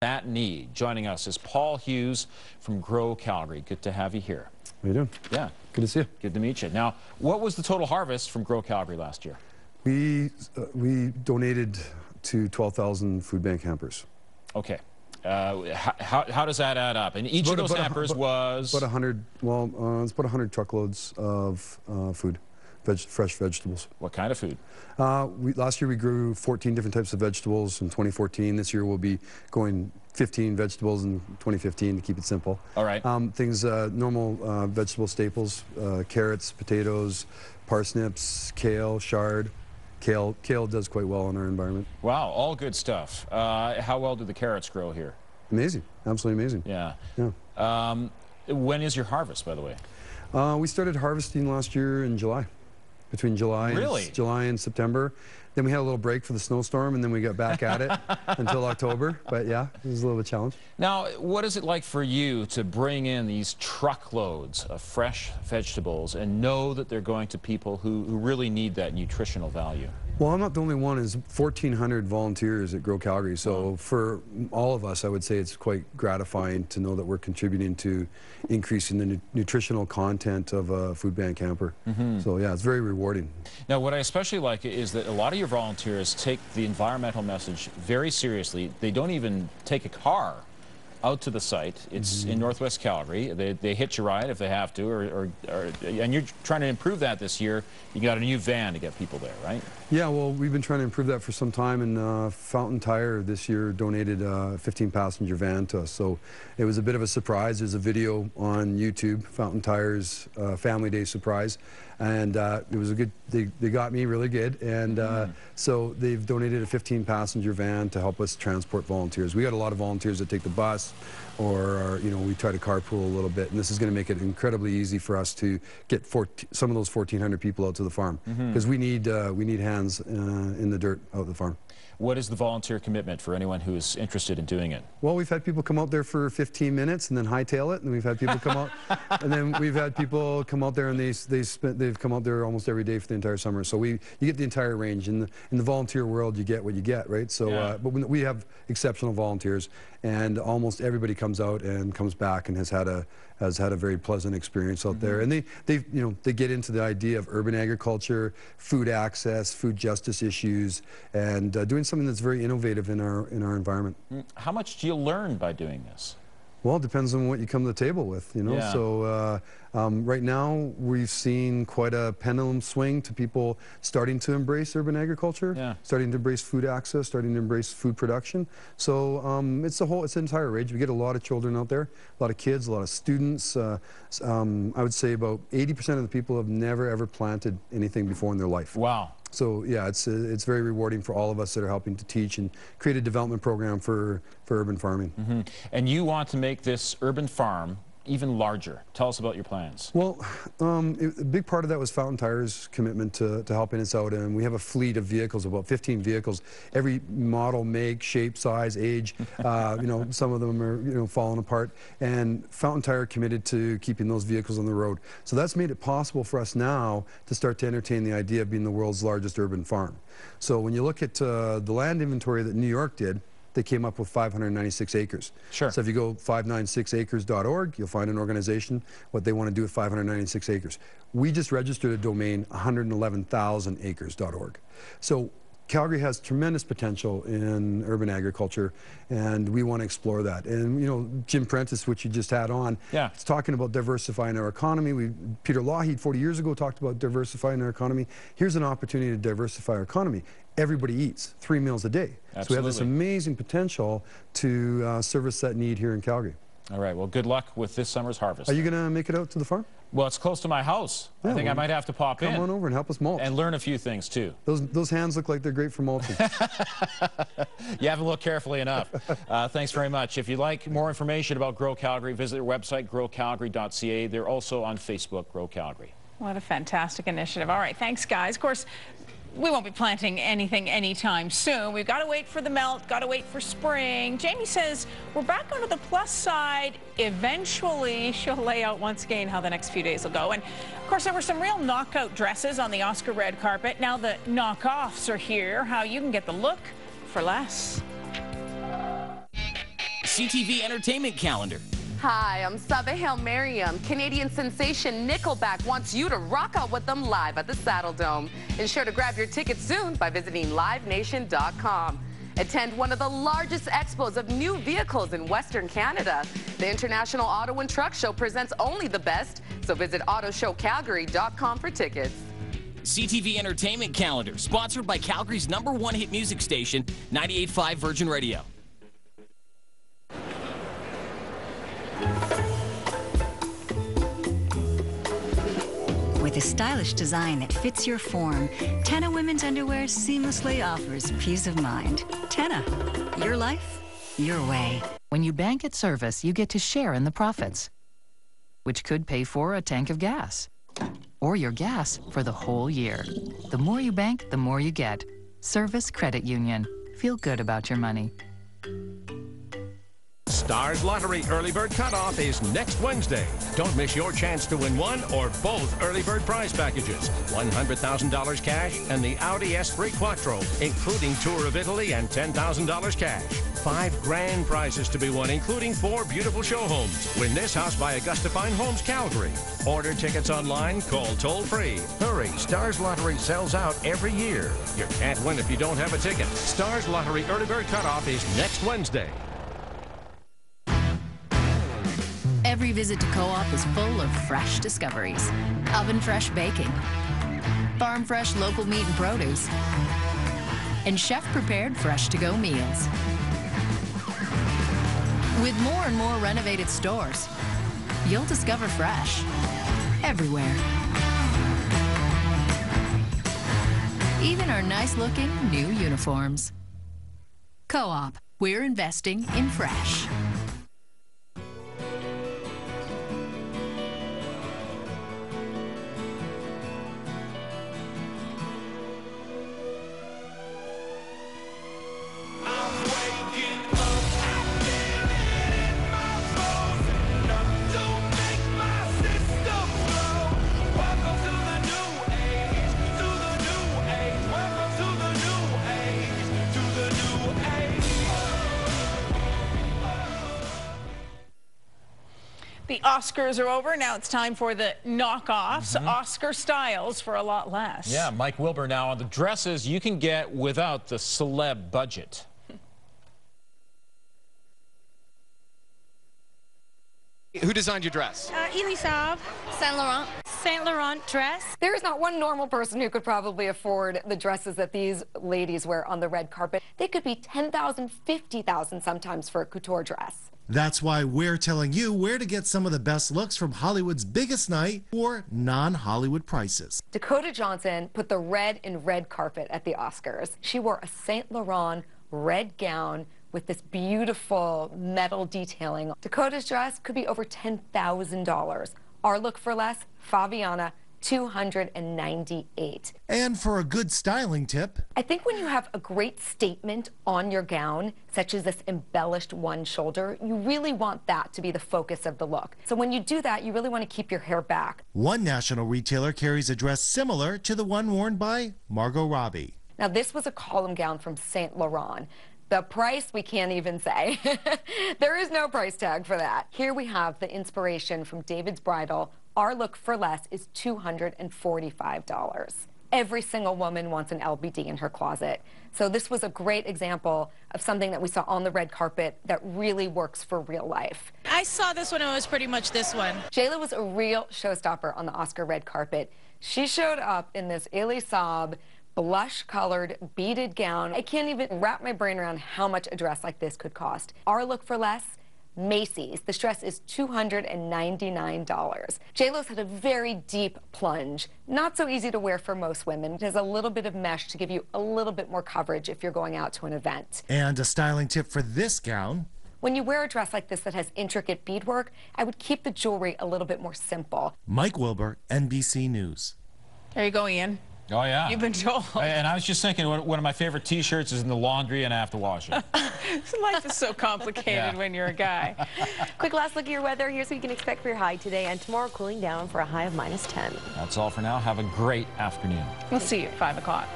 that need. Joining us is Paul Hughes from Grow Calgary. Good to have you here. How you doing? Yeah. Good to see you. Good to meet you. Now, what was the total harvest from Grow Calgary last year? We donated to 12,000 food bank hampers. Okay. How does that add up? And each of those hampers was? About 100, well, it's about 100 truckloads of food, fresh vegetables. What kind of food? Last year we grew 14 different types of vegetables in 2014. This year we'll be going 15 vegetables in 2015 to keep it simple. All right. Normal vegetable staples, carrots, potatoes, parsnips, kale, chard. Kale does quite well in our environment. Wow, all good stuff. How well do the carrots grow here? Amazing, absolutely amazing. Yeah. Yeah. When is your harvest, by the way? We started harvesting last year in July, between July and September. Then we had a little break for the snowstorm, and then we got back at it until October. But yeah, it was a little bit of a challenge. Now, what is it like for you to bring in these truckloads of fresh vegetables and know that they're going to people who really need that nutritional value? Well, I'm not the only one. There's 1,400 volunteers at Grow Calgary. So for all of us, I would say it's quite gratifying to know that we're contributing to increasing the nutritional content of a food bank hamper. So yeah, it's very rewarding. Now, what I especially like is that a lot of your volunteers take the environmental message very seriously. They don't even take a car out to the site. It's in Northwest Calgary. They hitch a ride if they have to, and you're trying to improve that this year. You got a new van to get people there, right? Yeah, well, we've been trying to improve that for some time, and Fountain Tire this year donated a 15-passenger van to us. So it was a bit of a surprise. There's a video on YouTube, Fountain Tire's Family Day surprise, and it was a good. They got me really good, and so they've donated a 15-passenger van to help us transport volunteers. We got a lot of volunteers that take the bus, or we try to carpool a little bit, and this is going to make it incredibly easy for us to get some of those 1,400 people out to the farm, because we need hands in the dirt out at the farm. What is the volunteer commitment for anyone who is interested in doing it? Well, we've had people come out there for 15 minutes and then hightail it, and we've had people come out, and then we've had people come out there and they've come out there almost every day for the entire summer. So you get the entire range. In the volunteer world, you get what you get, right? So, but we have exceptional volunteers, and almost everybody comes out and comes back and has had a very pleasant experience out there. And they get into the idea of urban agriculture, food access, food justice issues, and doing something that's very innovative in our environment. How much do you learn by doing this? Well, it depends on what you come to the table with, Yeah. So right now we've seen quite a pendulum swing to people starting to embrace urban agriculture, starting to embrace food access, starting to embrace food production. So it's an entire range. We get a lot of children out there, a lot of kids, a lot of students. I would say about 80% of the people have never ever planted anything before in their life. Wow. So yeah, it's very rewarding for all of us that are helping to teach and create a development program for urban farming. And you want to make this urban farm even larger. Tell us about your plans. Well, a big part of that was Fountain Tire's commitment to helping us out, and we have a fleet of vehicles, about 15 vehicles, every model, make, shape, size, age. Some of them are falling apart, and Fountain Tire committed to keeping those vehicles on the road. So that's made it possible for us now to start to entertain the idea of being the world's largest urban farm. So when you look at the land inventory that New York did, they came up with 596 acres. Sure. So if you go 596acres.org, you'll find an organization, what they want to do with 596 acres. We just registered a domain, 111,000acres.org. So Calgary has tremendous potential in urban agriculture, and we want to explore that. And Jim Prentice, which you just had on, is talking about diversifying our economy. Peter Lougheed 40 years ago talked about diversifying our economy. Here's an opportunity to diversify our economy. Everybody eats 3 meals a day. Absolutely. So we have this amazing potential to service that need here in Calgary. All right, well, good luck with this summer's harvest. Are you going to make it out to the farm? Well, it's close to my house. I think I might have to pop in. Come on over and help us mulch. And learn a few things, too. Those hands look like they're great for mulching. You haven't looked carefully enough. Thanks very much. If you'd like more information about Grow Calgary, visit their website, growcalgary.ca. They're also on Facebook, Grow Calgary. What a fantastic initiative. All right, thanks, guys. Of course, we won't be planting anything anytime soon. We've got to wait for the melt, got to wait for spring. Jamie says we're back onto the plus side. Eventually, she'll lay out once again how the next few days will go. And, of course, there were some real knockout dresses on the Oscar red carpet. Now the knockoffs are here, how you can get the look for less. CTV entertainment calendar. Hi, I'm Sabahel Merriam. Canadian sensation Nickelback wants you to rock out with them live at the Saddle Dome. Ensure to grab your tickets soon by visiting livenation.com. Attend one of the largest expos of new vehicles in Western Canada. The International Auto and Truck Show presents only the best, so visit autoshowcalgary.com for tickets. CTV entertainment calendar, sponsored by Calgary's #1 hit music station, 98.5 Virgin Radio. With a stylish design that fits your form, Tenna Women's Underwear seamlessly offers peace of mind. Tenna, your life, your way. When you bank at Service, you get to share in the profits, which could pay for a tank of gas or your gas for the whole year. The more you bank, the more you get. Service Credit Union. Feel good about your money. Stars Lottery Early Bird Cutoff is next Wednesday. Don't miss your chance to win one or both early bird prize packages. $100,000 cash and the Audi S3 Quattro, including Tour of Italy and $10,000 cash. 5 grand prizes to be won, including 4 beautiful show homes. Win this house by Augusta Fine Homes, Calgary. Order tickets online, call toll-free. Hurry, Stars Lottery sells out every year. You can't win if you don't have a ticket. Stars Lottery Early Bird Cutoff is next Wednesday. Every visit to Co-op is full of fresh discoveries. Oven-fresh baking, farm-fresh local meat and produce, and chef-prepared fresh-to-go meals. With more and more renovated stores, you'll discover fresh everywhere. Even our nice-looking new uniforms. Co-op, we're investing in fresh. The Oscars are over. Now it's time for the knockoffs. Oscar styles for a lot less. Yeah, Mike Wilbur now on the dresses you can get without the celeb budget. Who designed your dress? Elisab. Saint Laurent. Saint Laurent dress. There is not one normal person who could probably afford the dresses that these ladies wear on the red carpet. They could be $10,000, $50,000 sometimes for a couture dress. That's why we're telling you where to get some of the best looks from Hollywood's biggest night for non-Hollywood prices. Dakota Johnson put the red in red carpet at the Oscars. She wore a Saint Laurent red gown with this beautiful metal detailing. Dakota's dress could be over $10,000. Our look for less, Fabiana, $298. And for a good styling tip, I think when you have a great statement on your gown, such as this embellished one shoulder, you really want that to be the focus of the look. So when you do that, you really want to keep your hair back. one national retailer carries a dress similar to the one worn by Margot Robbie. Now this was a column gown from Saint Laurent. The price, we can't even say. There is no price tag for that. Here we have the inspiration from David's Bridal. Our look for less is $245. Every single woman wants an LBD in her closet. So this was a great example of something that we saw on the red carpet that really works for real life. I saw this one, it was pretty much this one. J.Lo was a real showstopper on the Oscar red carpet. She showed up in this Elisab blush-colored beaded gown. I can't even wrap my brain around how much a dress like this could cost. Our look for less, Macy's. This dress is $299. J.Lo's had a very deep plunge. Not so easy to wear for most women. It has a little bit of mesh to give you a little bit more coverage if you're going out to an event. And a styling tip for this gown. When you wear a dress like this that has intricate beadwork, I would keep the jewelry a little bit more simple. Mike Wilbur, NBC News. There you go, Ian. Oh, yeah. You've been told. And I was just thinking, one of my favorite T-shirts is in the laundry and I have to wash it. Life is so complicated when you're a guy. Quick last look at your weather. Here's what you can expect for your high today and tomorrow, cooling down for a high of -10. That's all for now. Have a great afternoon. We'll see you at 5 o'clock.